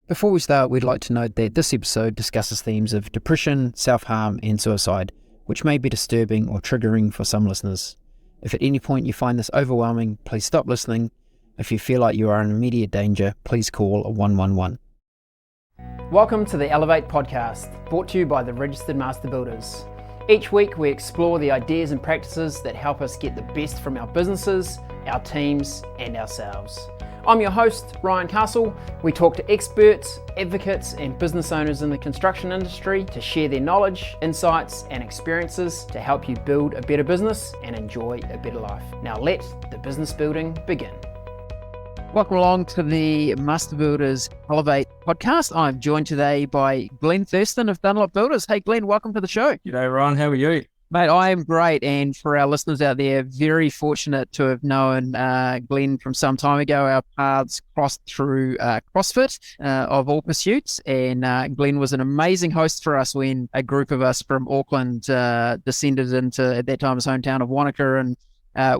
Before we start, we'd like to note that this episode discusses themes of depression, self-harm and suicide, which may be disturbing or triggering for some listeners. If at any point you find this overwhelming, please stop listening. If you feel like you are in immediate danger, please call 111. Welcome to the Elevate podcast, brought to you by the Registered Master Builders. Each week we explore the ideas and practices that help us get the best from our businesses, our teams and ourselves. I'm your host, Ryan Castle. We talk to experts, advocates and business owners in the construction industry to share their knowledge, insights and experiences to help you build a better business and enjoy a better life. Now let the business building begin. Welcome along to the Master Builders Elevate podcast. I'm joined today by Glen Thurston of Dunlop Builders. Hey Glen, welcome to the show. G'day Ryan, how are you? Mate, I am great, and for our listeners out there, very fortunate to have known Glen from some time ago. Our paths crossed through CrossFit of all pursuits, and Glen was an amazing host for us when a group of us from Auckland descended into, at that time, his hometown of Wanaka, and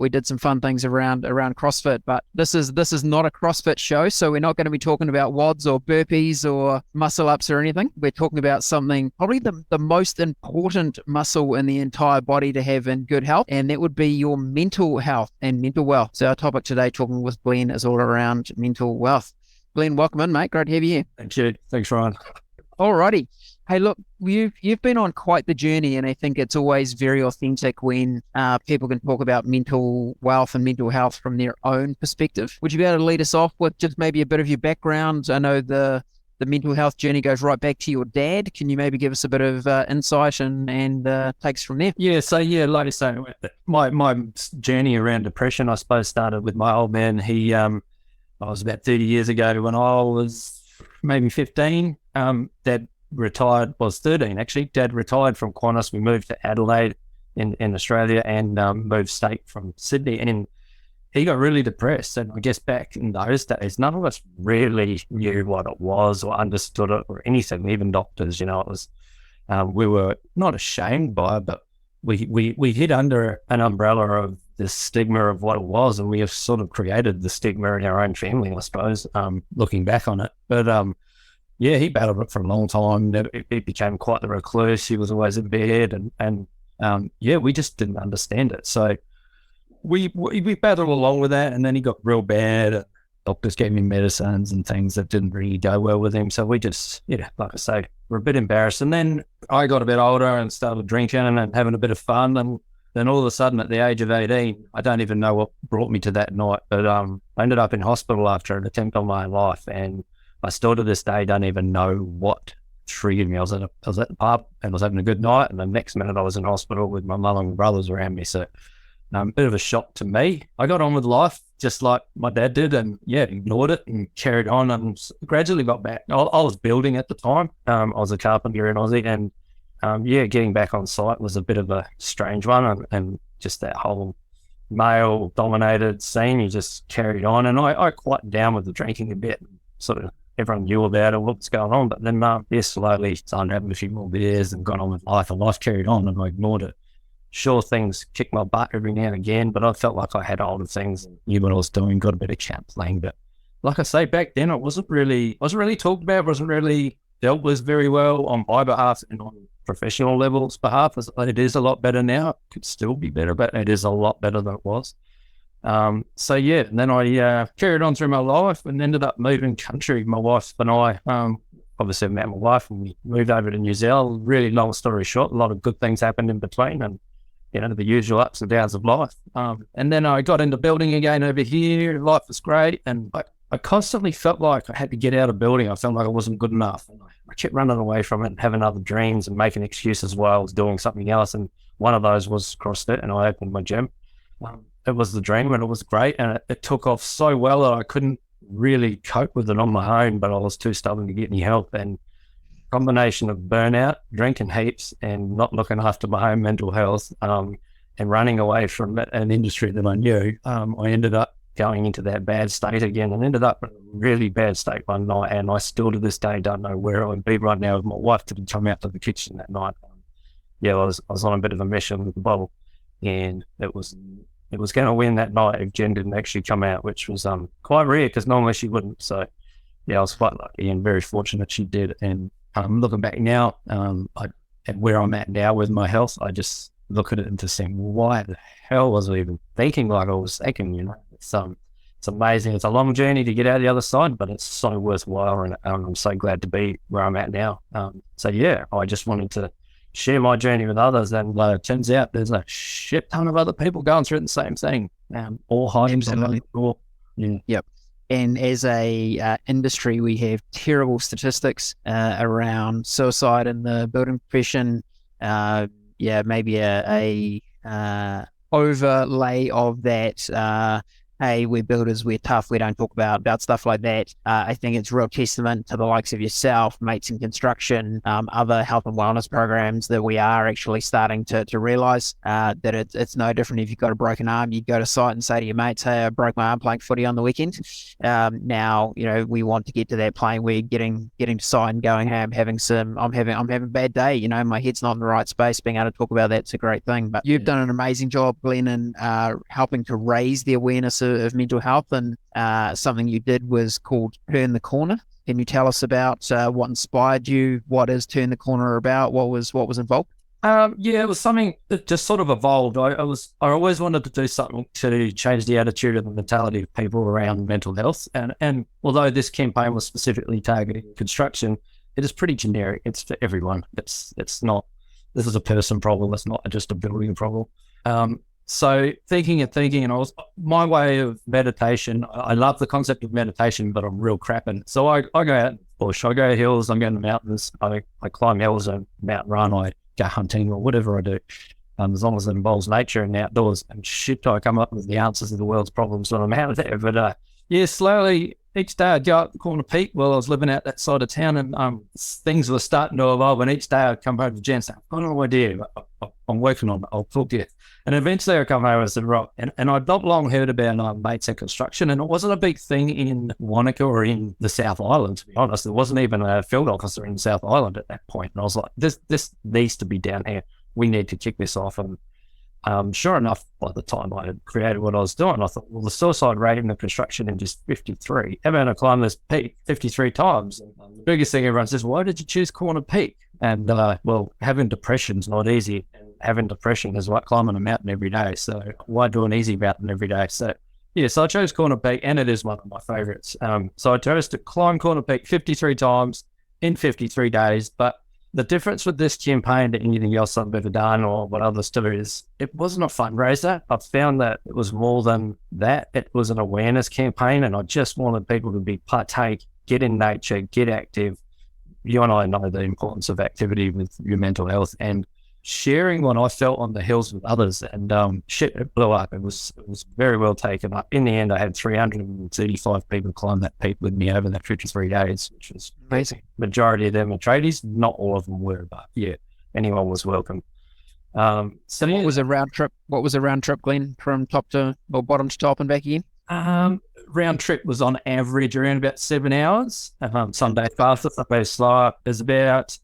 we did some fun things around CrossFit. But this is not a CrossFit show, so we're not going to be talking about WODs or burpees or muscle ups or anything. We're talking about something, probably the most important muscle in the entire body to have in good health, and that would be your mental health and mental wealth. So our topic today, talking with Glen, is all around mental wealth. Glen, welcome in, mate. Great to have you here. Thank you. Thanks, Ryan. Alrighty. Hey, look, you've been on quite the journey, and I think it's always very authentic when people can talk about mental wealth and mental health from their own perspective. Would you be able to lead us off with just maybe a bit of your background? I know the mental health journey goes right back to your dad. Can you maybe give us a bit of insight and takes from there? Yeah, so like I say, my journey around depression, I suppose, started with my old man. I was about 30 years ago when I was maybe 15. Dad retired, was 13 actually. Dad retired from Qantas. We moved to Adelaide in Australia and moved state from Sydney, and he got really depressed. And I guess back in those days, none of us really knew what it was or understood it or anything, even doctors. It was, we were not ashamed by it, but we hid under an umbrella of the stigma of what it was, and we have sort of created the stigma in our own family, I suppose, looking back on it. But yeah, he battled it for a long time. It became quite the recluse. He was always in bed, and we just didn't understand it. So we battled along with that, and then he got real bad. Doctors gave him medicines and things that didn't really go well with him. So we just, like I say, we're a bit embarrassed. And then I got a bit older and started drinking and having a bit of fun. And then all of a sudden, at the age of 18, I don't even know what brought me to that night, but I ended up in hospital after an attempt on my own life, and I still to this day don't even know what triggered me. I was at the pub and was having a good night, and the next minute I was in hospital with my mum and brothers around me. So a bit of a shock to me. I got on with life just like my dad did, and ignored it and carried on, and gradually got back. I was building at the time. I was a carpenter in Aussie, and getting back on site was a bit of a strange one, and just that whole male dominated scene, you just carried on. And I quieted down with the drinking a bit, sort of everyone knew about it, what was going on, but then slowly started having a few more beers and got on with life, and life carried on, and I ignored it. Sure, things kicked my butt every now and again, but I felt like I had older things and knew what I was doing, got a bit of counselling. But like I say, back then it wasn't really talked about, wasn't really dealt with very well on my behalf and on professional levels behalf. It is a lot better now. It could still be better, but it is a lot better than it was. And then I carried on through my life and ended up moving country. My wife and I, obviously I met my wife and we moved over to New Zealand. Really long story short, a lot of good things happened in between, and the usual ups and downs of life. And then I got into building again over here. Life was great, and I constantly felt like I had to get out of building. I felt like I wasn't good enough, and I kept running away from it and having other dreams and making excuses while I was doing something else. And one of those was CrossFit, and I opened my gym. It was the dream, and it was great, and it took off so well that I couldn't really cope with it on my own, but I was too stubborn to get any help. And combination of burnout, drinking heaps, and not looking after my own mental health, and running away from an industry that I knew, I ended up going into that bad state again, and ended up in a really bad state one night. And I still to this day don't know where I would be right now if my wife didn't come out to the kitchen that night. I was on a bit of a mission with the bottle, and it was going to win that night if Jen didn't actually come out, which was quite rare because normally she wouldn't. So I was quite lucky and very fortunate she did. And looking back now, and where I'm at now with my health, I just look at it and just think, why the hell was I even thinking like I was thinking? It's amazing. It's a long journey to get out the other side, but it's so worthwhile, and I'm so glad to be where I'm at now. I just wanted to share my journey with others, and it turns out there's a shit ton of other people going through the same thing, all hiding behind the door. Yeah. Yep. And as a industry, we have terrible statistics around suicide in the building profession. Maybe a overlay of that. Hey, we're builders, we're tough, we don't talk about stuff like that. I think it's real testament to the likes of yourself, Mates in Construction, other health and wellness programs, that we are actually starting to realise that it's no different if you've got a broken arm. You go to site and say to your mates, hey, I broke my arm playing footy on the weekend. Now, we want to get to that point where getting to site and going, hey, I'm having a bad day, my head's not in the right space. Being able to talk about that's a great thing. But you've done an amazing job, Glenn, in helping to raise the awareness of mental health, and something you did was called Turn the Corner. Can you tell us about what inspired you? What is Turn the Corner about? What was involved? It was something that just sort of evolved. I always wanted to do something to change the attitude and the mentality of people around mental health. And although this campaign was specifically targeting construction, it is pretty generic. It's for everyone. It's not, this is a person problem. It's not just a building problem. So thinking, and my way of meditation, I love the concept of meditation, but I'm real crap in it. So I go out in the bush, I go hills, I go in the mountains, I climb hills and mountain run, I go hunting or whatever I do, as long as it involves nature and outdoors. And shit, I come up with the answers to the world's problems when I'm out there. But slowly, each day I'd go up the corner peak while I was living out that side of town, and things were starting to evolve. And each day I'd come home to Jen and say, I've got no idea, I'm working on it, I'll talk to you. And eventually I come home and said, right, and I'd not long heard about Mates in Construction, and it wasn't a big thing in Wanaka or in the South Island, to be honest. There wasn't even a field officer in the South Island at that point. And I was like, this needs to be down here. We need to kick this off. And sure enough, by the time I had created what I was doing, I thought, well, the suicide rate in the construction in just 53. Having to climb this peak 53 times. And the biggest thing everyone says, why did you choose Corner Peak? And having depression's not easy. Having depression is like climbing a mountain every day. So why do an easy mountain every day? So I chose Corner Peak, and it is one of my favorites. So I chose to climb Corner Peak 53 times in 53 days. But the difference with this campaign to anything else I've ever done or what others do is it wasn't a fundraiser. I found that it was more than that. It was an awareness campaign, and I just wanted people to partake, get in nature, get active. You and I know the importance of activity with your mental health, and sharing what I felt on the hills with others, and it blew up. It was very well taken up. In the end, I had 335 people climb that peak with me over that 53 days, which was amazing. Majority of them are tradies, not all of them were, but anyone was welcome. What was a round trip? What was a round trip, Glenn, from top to or bottom to top and back again? Round trip was on average around about 7 hours. Some days faster, some days slower. There's about,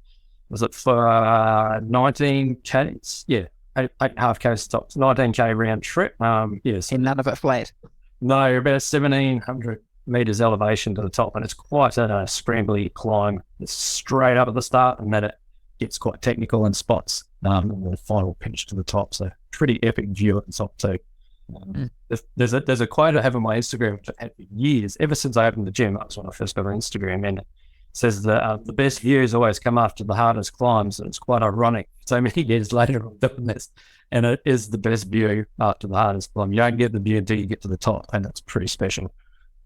was it for 19 Ks? Yeah, 8.5 Ks tops, 19K round trip. Yes. And none of it flat? No, about 1,700 meters elevation to the top, and it's quite a scrambly climb. It's straight up at the start, and then it gets quite technical in spots. The final pinch to the top, so pretty epic view at the top too. There's a quote I have on my Instagram which I've had for years, ever since I opened the gym. That was when I first got on Instagram, and it says that the best views always come after the hardest climbs, and it's quite ironic. So many years later I'm doing this, and it is the best view after the hardest climb. You don't get the view until you get to the top, and it's pretty special.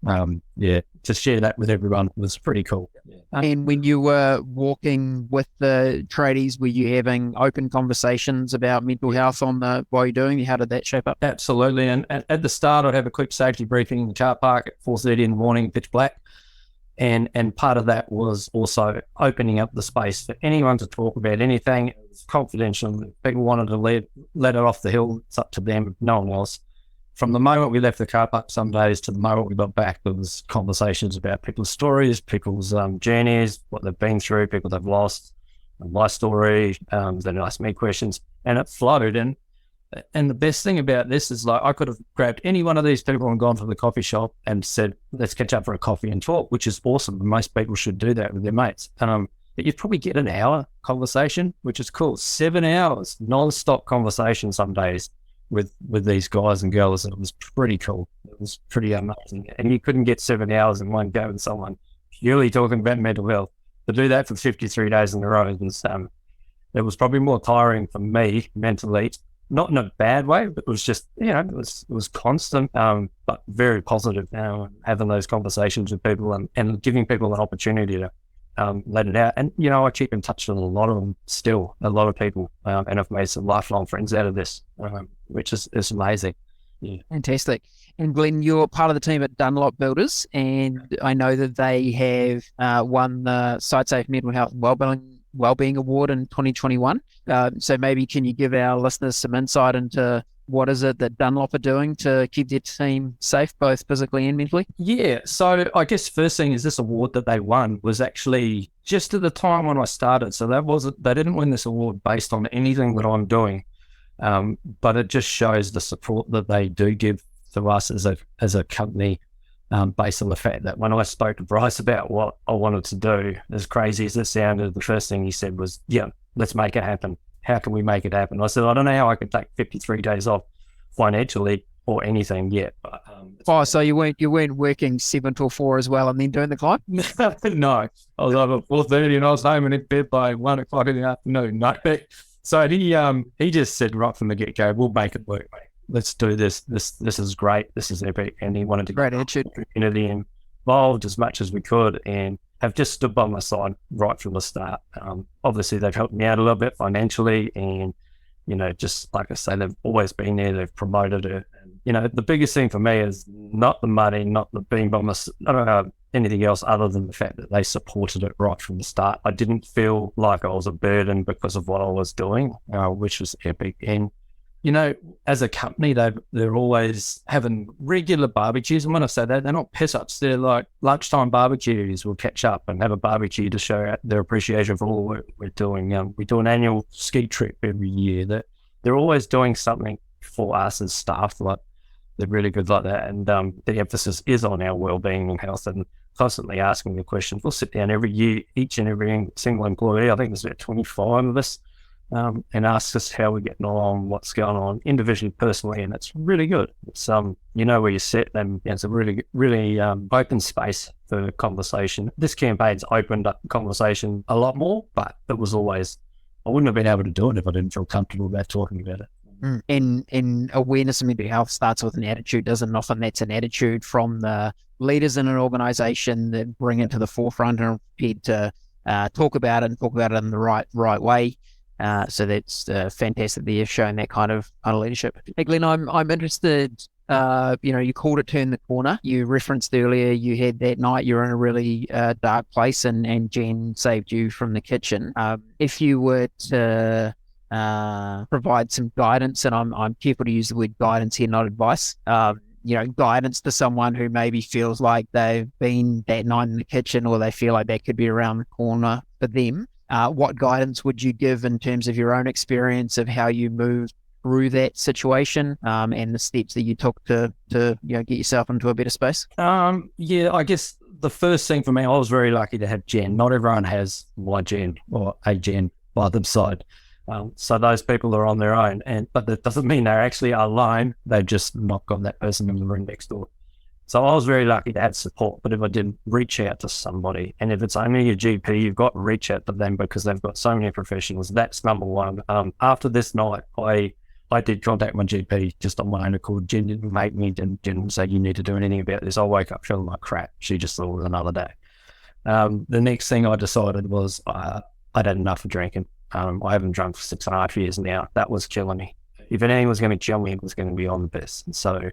To share that with everyone was pretty cool. And when you were walking with the tradies, were you having open conversations about mental health while you're doing it? How did that shape up? Absolutely. And at the start, I'd have a quick safety briefing in the car park at 4:30 in the morning, pitch black. And part of that was also opening up the space for anyone to talk about anything. It was confidential. If people wanted to let it off the hill, it's up to them, no one else. From the moment we left the car park some days to the moment we got back, there was conversations about people's stories, people's journeys, what they've been through, people they've lost, my story. Then asked me questions, and it flowed. And And the best thing about this is, like, I could have grabbed any one of these people and gone to the coffee shop and said, let's catch up for a coffee and talk, which is awesome. Most people should do that with their mates. But you'd probably get an hour conversation, which is cool. 7 hours, non-stop conversation some days with these guys and girls. And it was pretty cool. It was pretty amazing. And you couldn't get 7 hours in one go with someone purely talking about mental health. To do that for 53 days in a row it was probably more tiring for me mentally. Not in a bad way, but it was just, it was constant, but very positive, having those conversations with people and giving people an opportunity to let it out. And, I keep in touch with a lot of them still, a lot of people, and I've made some lifelong friends out of this, which is amazing. Yeah. Fantastic. And Glenn, you're part of the team at Dunlop Builders, and I know that they have won the SiteSafe Mental Health and Wellbeing Award in 2021. So maybe can you give our listeners some insight into what is it that Dunlop are doing to keep their team safe, both physically and mentally? Yeah, so I guess first thing is this award that they won was actually just at the time when I started. So they didn't win this award based on anything that I'm doing, but it just shows the support that they do give to us as a company. Based on the fact that when I spoke to Bryce about what I wanted to do, as crazy as it sounded, the first thing he said was, yeah, let's make it happen. How can we make it happen? I said, I don't know how I could take 53 days off financially or anything yet. But, so you weren't working 7 till 4 as well and then doing the climb? No, I was up at 4:30 and I was home and in bed by 1 o'clock in the afternoon. No. So he just said right from the get-go, we'll make it work, mate. Let's do this. This is great. This is epic. And he wanted to get the community involved as much as we could and have just stood by my side right from the start. Obviously, they've helped me out a little bit financially and, just like I say, they've always been there. They've promoted it. And, the biggest thing for me is not the money, not the being by my side. I don't know anything else other than the fact that they supported it right from the start. I didn't feel like I was a burden because of what I was doing, which was epic. And as a company, they're always having regular barbecues. And when I say that, they're not piss-ups. They're like lunchtime barbecues. We'll catch up and have a barbecue to show their appreciation for all the work we're doing. We do an annual ski trip every year. They're always doing something for us as staff. Like, they're really good like that. And the emphasis is on our well-being and health and constantly asking the questions. We'll sit down every year, each and every single employee. I think there's about 25 of us. And ask us how we're getting on, what's going on individually, personally, and it's really good. It's where you sit, and it's a really, really open space for conversation. This campaign's opened up conversation a lot more, but it was always, I wouldn't have been able to do it if I didn't feel comfortable about talking about it. And awareness of mental health starts with an attitude, doesn't it? Often that's an attitude from the leaders in an organisation that bring it to the forefront and are prepared to talk about it in the right way. So that's fantastic that you've shown that kind of leadership. Hey, Glenn, I'm interested. You called it turn the corner. You referenced earlier you had that night you were in a really dark place, and Jen saved you from the kitchen. If you were to provide some guidance, and I'm careful to use the word guidance here, not advice. Guidance to someone who maybe feels like they've been that night in the kitchen, or they feel like that could be around the corner for them. What guidance would you give in terms of your own experience of how you moved through that situation and the steps that you took to get yourself into a better space? I guess the first thing for me, I was very lucky to have Jen. Not everyone has my Jen or a Jen by their side. So those people are on their own, but that doesn't mean they're actually alone. They've just not got that person in the room next door. So I was very lucky to have support, but if I didn't, reach out to somebody. And if it's only your GP, you've got to reach out to them because they've got so many professionals. That's number one. After this night, I did contact my GP just on my own accord. Jen didn't make me, didn't say you need to do anything about this. I woke up feeling like crap. She just thought it was another day. The next thing I decided was I'd had enough of drinking. I haven't drunk for 6.5 years now. That was killing me. If anything was going to kill me, it was going to be on the best. And so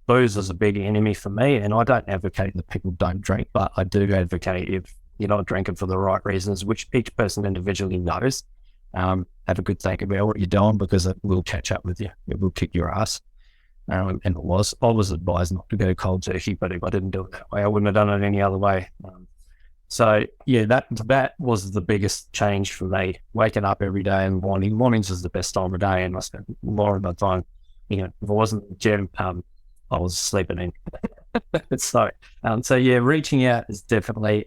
booze is a big enemy for me, and I don't advocate that people don't drink, but I do advocate if you're not drinking for the right reasons, which each person individually knows, have a good think about what you're doing because it will catch up with you. It will kick your ass. And I was advised not to go cold turkey, but if I didn't do it that way, I wouldn't have done it any other way. So yeah, that was the biggest change for me. Waking up every day in the morning. Mornings is the best time of day, and I spent more of my time. If I wasn't in the gym, I was sleeping in. So yeah, reaching out is definitely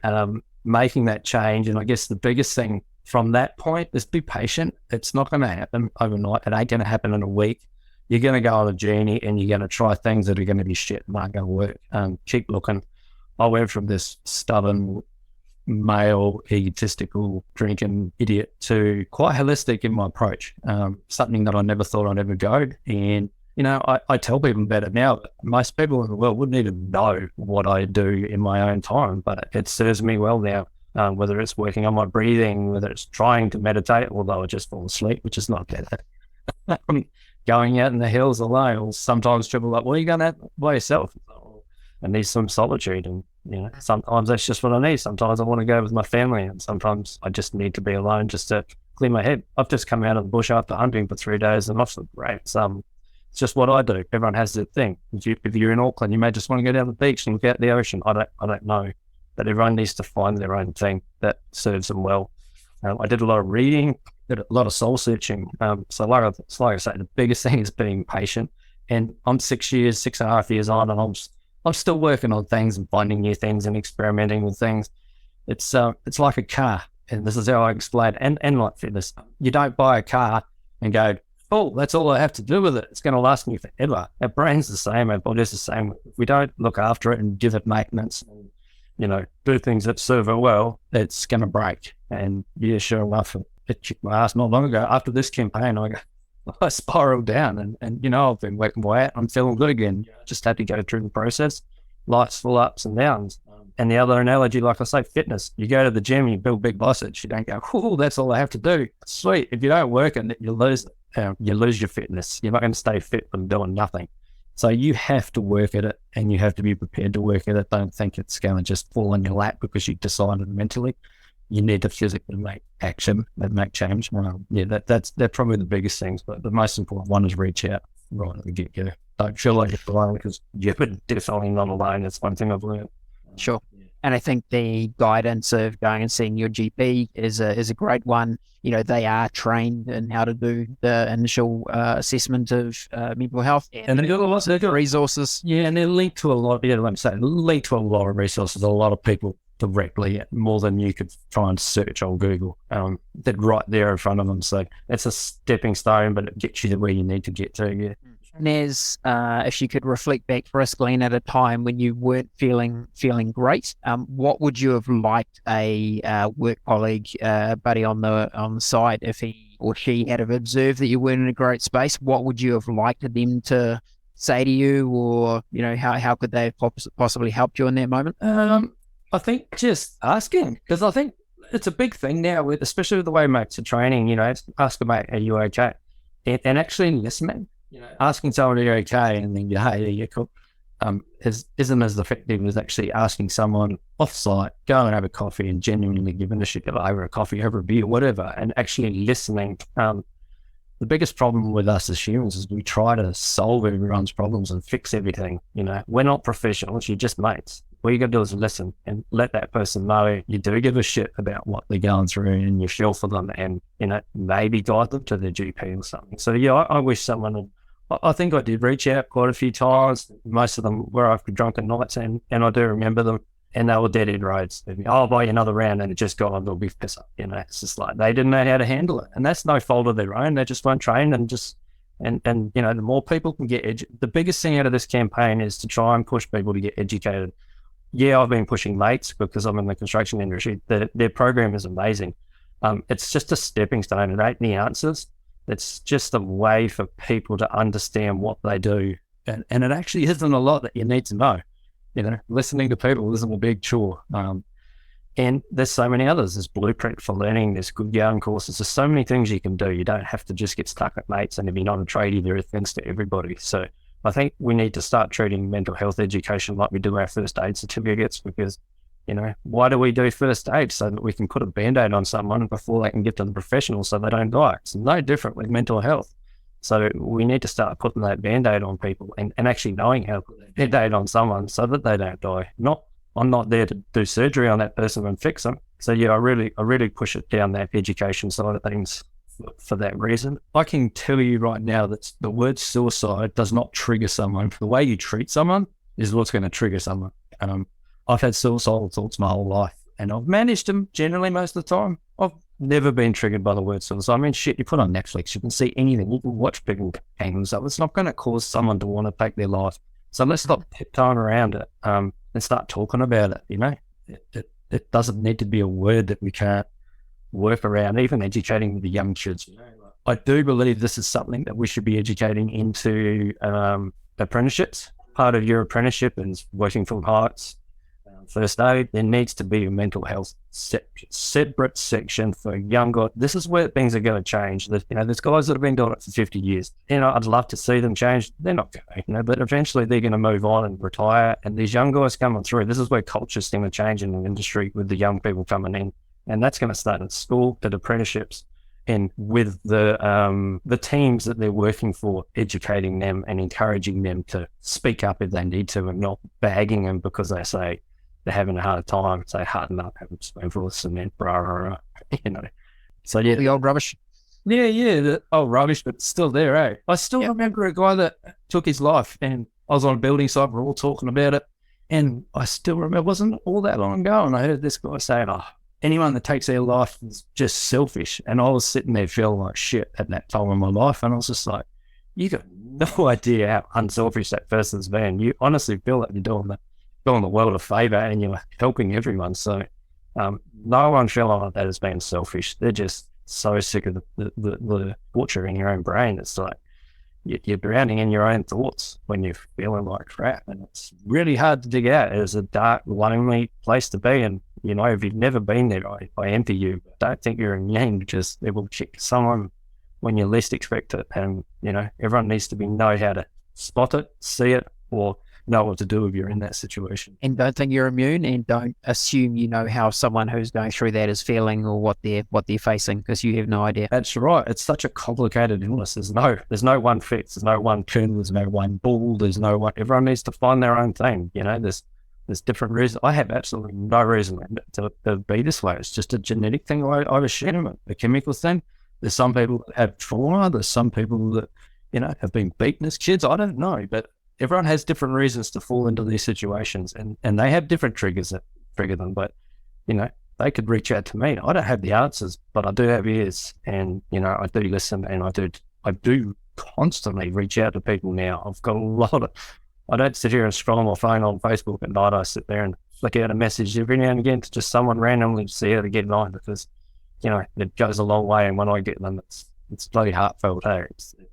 making that change. And I guess the biggest thing from that point is be patient. It's not going to happen overnight. It ain't going to happen in a week. You're going to go on a journey, and you're going to try things that are going to be shit and aren't going to work. Keep looking. I went from this stubborn, male, egotistical, drinking idiot to quite holistic in my approach. Something that I never thought I'd ever go. And I tell people about it now, but most people in the world wouldn't even know what I do in my own time, but it serves me well now, whether it's working on my breathing, whether it's trying to meditate, although I just fall asleep, which is not bad. Going out in the hills alone, or sometimes people are like, well, you're going out by yourself. I need some solitude, and sometimes that's just what I need. Sometimes I want to go with my family, and sometimes I just need to be alone just to clear my head. I've just come out of the bush after hunting for 3 days, and I've great. It's just what I do. Everyone has their thing. If you're in Auckland, you may just want to go down the beach and look out the ocean. I don't know, but everyone needs to find their own thing that serves them well. I did a lot of reading, did a lot of soul searching. So like I say, the biggest thing is being patient. And I'm 6.5 years on, and I'm still working on things and finding new things and experimenting with things. It's like a car, and this is how I explain it, and like fitness. You don't buy a car and go, oh, that's all I have to do with it. It's going to last me forever. Our brain's the same. Our body's the same. If we don't look after it and give it maintenance and, do things that serve it well, it's going to break. And yeah, sure enough, it kicked my ass not long ago. After this campaign, I spiraled down and I've been working my way out. I'm feeling good again. Just had to go through the process. Life's full ups and downs. And the other analogy, like I say, fitness. You go to the gym, you build big biceps. You don't go, oh, that's all I have to do. Sweet. If you don't work it, you lose it. You lose your fitness. You're not going to stay fit from doing nothing. So you have to work at it, and you have to be prepared to work at it. Don't think it's going to just fall in your lap because you decided mentally. You need to physically make action and make change. That's probably the biggest things, but the most important one is reach out right at the get-go. Don't feel like you're alone, because you're definitely not alone. That's one thing I've learned. Sure. And I think the guidance of going and seeing your GP is a great one. They are trained in how to do the initial assessment of mental health, and they've got resources. Yeah, and they're linked to a lot. Yeah, let me say, linked to a lot of resources. A lot of people directly, more than you could try and search on Google. They're right there in front of them. So it's a stepping stone, but it gets you to where you need to get to. Yeah. And as if you could reflect back for us, Glenn, at a time when you weren't feeling great, what would you have liked a work colleague, buddy on the side, if he or she had have observed that you weren't in a great space? What would you have liked them to say to you, or how could they have possibly helped you in that moment? I think just asking, because I think it's a big thing now, especially with the way mates are training. Ask a mate, are you okay? And actually listening. Asking someone, are you okay? And then, hey, you're cool. Isn't as effective as actually asking someone off-site, go and have a coffee and genuinely giving a shit over a coffee, over a beer, whatever, and actually listening. The biggest problem with us as humans is we try to solve everyone's problems and fix everything. We're not professionals, you're just mates. All you got to do is listen and let that person know you do give a shit about what they're going through, and you feel for them, and, maybe guide them to their GP or something. So yeah, I wish someone I think I did reach out quite a few times. Most of them were after drunken nights, and I do remember them, and they were dead end roads. I'll buy you another round, and it just got on to a beef piss up. It's just like they didn't know how to handle it, and that's no fault of their own. They just weren't trained, and the more people can get the biggest thing out of this campaign is to try and push people to get educated. Yeah, I've been pushing mates because I'm in the construction industry. Their program is amazing. It's just a stepping stone. It ain't the answers. It's just a way for people to understand what they do. And it actually isn't a lot that you need to know. Listening to people isn't a big chore. And there's so many others. There's Blueprint for Learning. There's good yarn courses. There's so many things you can do. You don't have to just get stuck at mates. And if you're not a tradie, there are things to everybody. So I think we need to start treating mental health education like we do our first aid certificates, because why do we do first aid? So that we can put a Band-Aid on someone before they can get to the professional so they don't die. It's no different with mental health. So we need to start putting that Band-Aid on people and actually knowing how to put that Band-Aid on someone so that they don't die. Not I'm not there to do surgery on that person and fix them. So yeah, I really push it down that education side of things for that reason. I can tell you right now that the word suicide does not trigger someone. The way you treat someone is what's going to trigger someone. I've had suicidal thoughts my whole life, and I've managed them generally most of the time. I've never been triggered by the word suicide. I mean, shit, you put on Netflix, you can see anything. You can watch people hang themselves. It's not going to cause someone to want to take their life. So let's stop tiptoeing around it and start talking about it, you know? It doesn't need to be a word that we can't work around, even educating the young kids. You know? I do believe this is something that we should be educating into apprenticeships. Part of your apprenticeship is working from heights, first aid. There needs to be a mental health separate section for young guys. This is where things are going to change. There's guys that have been doing it for 50 years. I'd love to see them change. They're not going, but eventually they're going to move on and retire. And these young guys coming through, this is where culture's going to change in the industry with the young people coming in. And that's going to start at school, at apprenticeships, and with the teams that they're working for, educating them and encouraging them to speak up if they need to, and not bagging them because they say they're having a hard time. Say, harden up, have a spoonful of cement, So yeah, the old rubbish. Yeah, the old rubbish, but it's still there, eh? I still remember a guy that took his life, and I was on a building site. We're all talking about it, and I still remember. It wasn't all that long ago, and I heard this guy saying, anyone that takes their life is just selfish. And I was sitting there feeling like shit at that time in my life. And I was just like, you got no idea how unselfish that person's been. You honestly feel like you're doing the world a favour and you're helping everyone. So no one feeling like that has been selfish. They're just so sick of the torture in your own brain. It's like you're drowning in your own thoughts when you're feeling like crap. And it's really hard to dig out. It's a dark, lonely place to be. And if you've never been there, I envy you. Don't think you're immune. Just it will check someone when you least expect it. And, everyone needs to know how to spot it, see it, or know what to do if you're in that situation. And don't think you're immune, and don't assume you know how someone who's going through that is feeling or what they're facing, because you have no idea. That's right. It's such a complicated illness. There's no one fix. There's no one kernel. There's no one bull. There's no one. Everyone needs to find their own thing. There's different reasons. I have absolutely no reason to be this way. It's just a genetic thing. I assume a chemical thing. There's some people that have trauma. There's some people that, have been beaten as kids. I don't know, but everyone has different reasons to fall into these situations, and they have different triggers that trigger them. But, they could reach out to me. I don't have the answers, but I do have ears, and, I do listen, and I do constantly reach out to people now. I've got a lot of, I don't sit here and scroll on my phone on Facebook at night. I sit there and flick out a message every now and again to just someone randomly to see how to get on, because, it goes a long way. And when I get them, it's bloody heartfelt. Hey,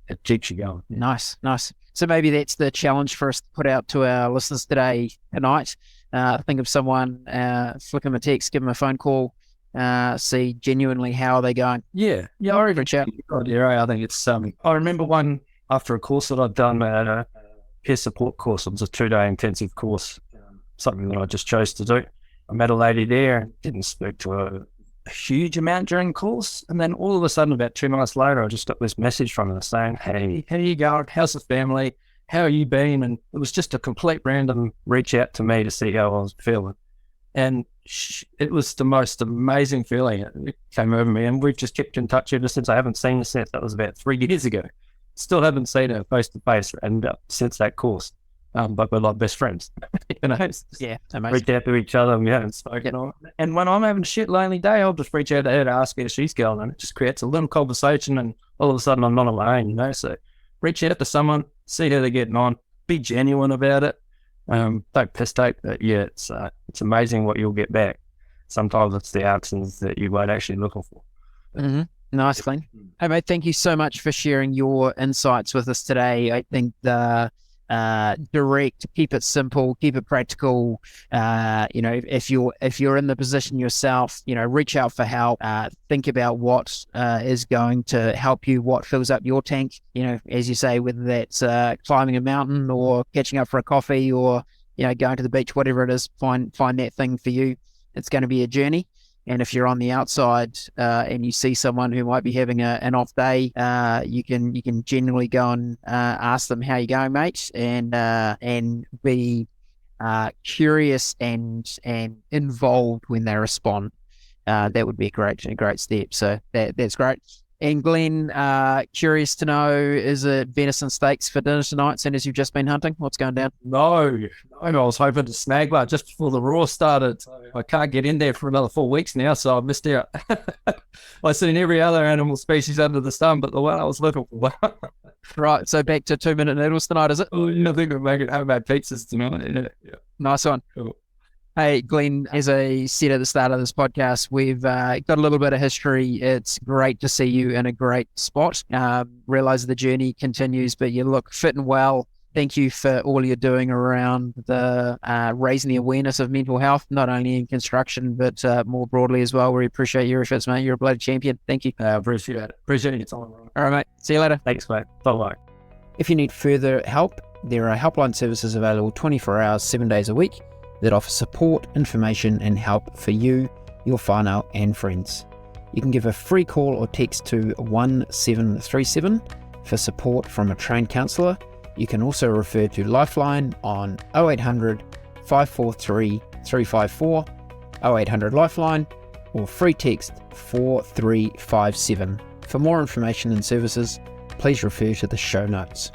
it keeps you going. Yeah. Nice. So maybe that's the challenge for us to put out to our listeners tonight. Think of someone, flick them a text, give them a phone call, see genuinely how they're going. Yeah. I reach out. I think it's, I remember one after a course that I'd done, a peer support course. It was a 2-day intensive course, something that I just chose to do. I met a lady there and didn't speak to her a huge amount during the course. And then all of a sudden, about 2 months later, I just got this message from her saying, hey, how you going? How's the family? How are you been? And it was just a complete random reach out to me to see how I was feeling. And it was the most amazing feeling. It came over me, and we've just kept in touch ever since. I haven't seen her since. That was about 3 years ago. Still haven't seen her face to face, and since that course. But we're like best friends, Yeah, amazing. Reach out to each other, and we haven't spoken. Yeah. And when I'm having a shit lonely day, I'll just reach out to her to ask her how she's going, and it just creates a little conversation, and all of a sudden I'm not alone, So reach out to someone, see how they're getting on, be genuine about it. Don't piss take, but yeah, it's amazing what you'll get back. Sometimes it's the answers that you weren't actually looking for. Mm-hmm. Nice, Glen. Hey, mate, thank you so much for sharing your insights with us today. I think the direct, keep it simple, keep it practical. If you're in the position yourself, reach out for help. Think about what is going to help you, what fills up your tank. As you say, whether that's climbing a mountain or catching up for a coffee or going to the beach, whatever it is, find that thing for you. It's going to be a journey. And if you're on the outside and you see someone who might be having an off day, you can generally go and ask them, how you going, mate? And be curious and involved when they respond, that would be a great step. So that's great. And Glenn, curious to know, is it venison steaks for dinner tonight, soon as you've just been hunting? What's going down? No, I was hoping to snag one just before the raw started. I can't get in there for another 4 weeks now, so I missed out. I've seen every other animal species under the sun, but the one I was looking for. Right, so back to 2-minute noodles tonight, is it? Oh, I think we're making homemade pizzas tonight. Yeah. Nice one. Cool. Hey, Glenn, as I said at the start of this podcast, we've got a little bit of history. It's great to see you in a great spot. Realize the journey continues, but you look fit and well. Thank you for all you're doing around the raising the awareness of mental health, not only in construction, but more broadly as well. We appreciate your efforts, mate. You're a bloody champion. Thank you. Appreciate it. Appreciate your time. All right, mate. See you later. Thanks, mate. Bye-bye. If you need further help, there are helpline services available 24 hours, 7 days a week that offer support, information, and help for you, your whānau, and friends. You can give a free call or text to 1737 for support from a trained counsellor. You can also refer to Lifeline on 0800 543 354, 0800 Lifeline, or free text 4357. For more information and services, please refer to the show notes.